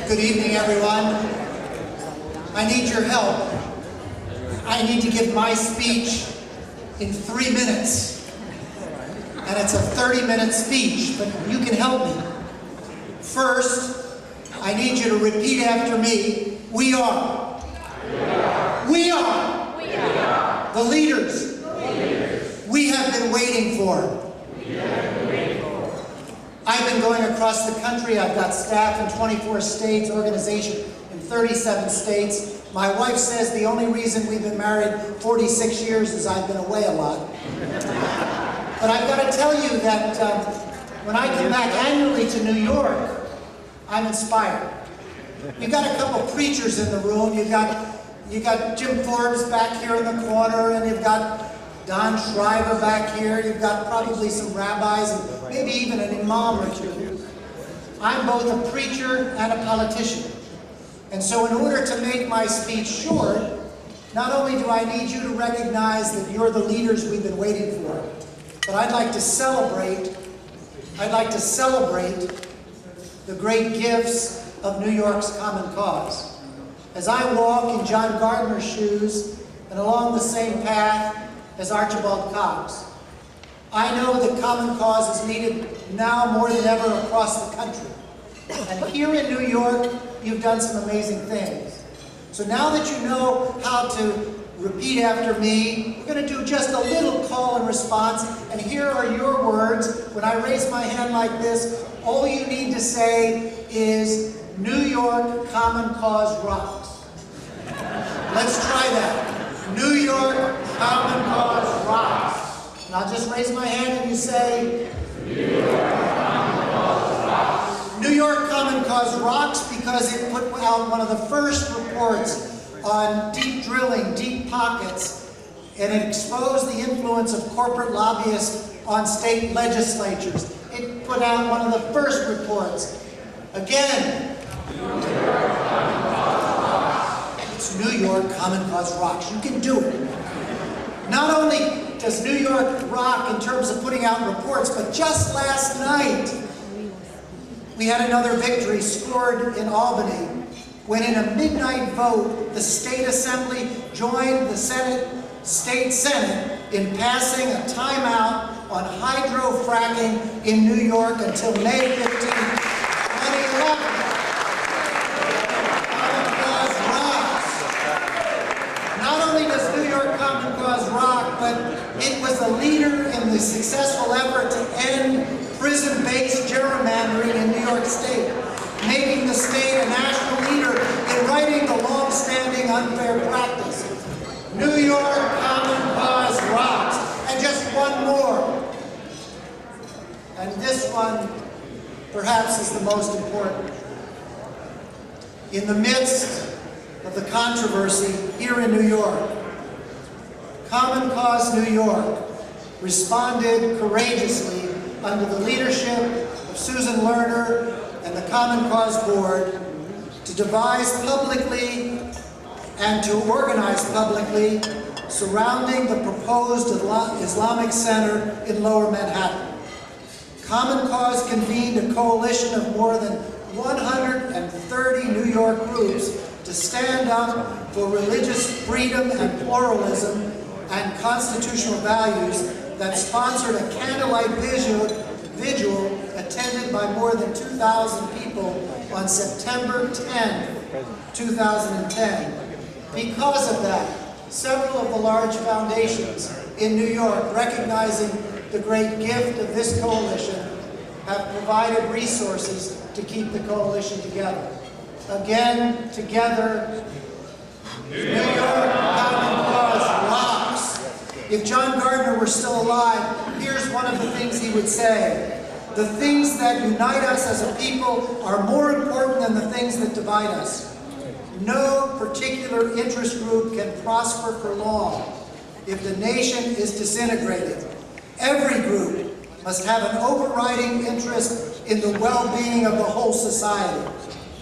Good evening, everyone. I need your help. I need to give my speech in 3 minutes. And it's a 30-minute speech, but you can help me. First, I need you to repeat after me. We are. We are. We are. The leaders. We have been waiting for. I've been going across the country. I've got staff in 24 states, organization in 37 states. My wife says the only reason we've been married 46 years is I've been away a lot. But I've got to tell you that when I come back annually to New York, I'm inspired. You've got a couple preachers in the room. You've got Jim Forbes back here in the corner, and you've got Don Shriver back here. You've got probably some rabbis and maybe even an imam or two. I'm both a preacher and a politician. And so in order to make my speech short, not only do I need you to recognize that you're the leaders we've been waiting for, but I'd like to celebrate the great gifts of New York's Common Cause. As I walk in John Gardner's shoes and along the same path as Archibald Cox, I know that Common Cause is needed now more than ever across the country. And here in New York, you've done some amazing things. So now that you know how to repeat after me, we're going to do just a little call and response. And here are your words. When I raise my hand like this, all you need to say is, New York Common Cause rocks. Let's try that. New York Common Cause rocks. And I'll just raise my hand and you say, New York Common Cause rocks. New York Common Cause rocks because it put out one of the first reports on deep drilling, deep pockets, and it exposed the influence of corporate lobbyists on state legislatures. It put out one of the first reports. Again, New York Common Cause rocks. It's New York Common Cause rocks. You can do it. Not only does New York rock in terms of putting out reports, but just last night, we had another victory scored in Albany when in a midnight vote, the state assembly joined the state senate in passing a timeout on hydrofracking in New York until May 15, 2011. Common Cause rocks. Not only does New York Common Cause rock, but it was the leader in the successful effort to end prison-based gerrymandering in New York State, making the state a national leader in righting the long-standing unfair practice. New York Common Cause rocks. And just one more. And this one, perhaps, is the most important. In the midst of the controversy here in New York, Common Cause New York responded courageously under the leadership of Susan Lerner and the Common Cause Board to devise publicly and to organize publicly surrounding the proposed Islamic Center in Lower Manhattan. Common Cause convened a coalition of more than 130 New York groups to stand up for religious freedom and pluralism and constitutional values that sponsored a candlelight vigil attended by more than 2,000 people on September 10, 2010. Because of that, several of the large foundations in New York, recognizing the great gift of this coalition, have provided resources to keep the coalition together. Again, together, New York Common Cause rocks. If John Gardner were still alive, here's one of the things he would say. The things that unite us as a people are more important than the things that divide us. No particular interest group can prosper for long if the nation is disintegrated. Every group must have an overriding interest in the well-being of the whole society.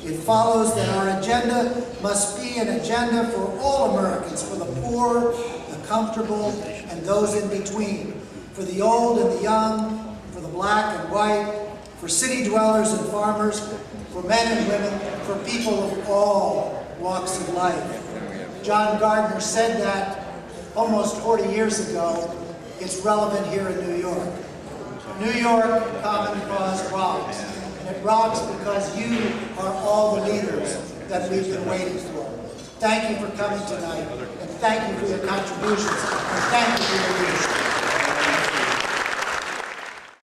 It follows that our agenda must be an agenda for all Americans, for the poor, the comfortable, and those in between, for the old and the young, for the black and white, for city dwellers and farmers, for men and women, for people of all walks of life. John Gardner said that almost 40 years ago. It's relevant here in New York. New York, Common Cause rocks. And it rocks because you are all the leaders that we've been waiting for. Thank you for coming tonight, and thank you for your contributions, and thank you for your leadership.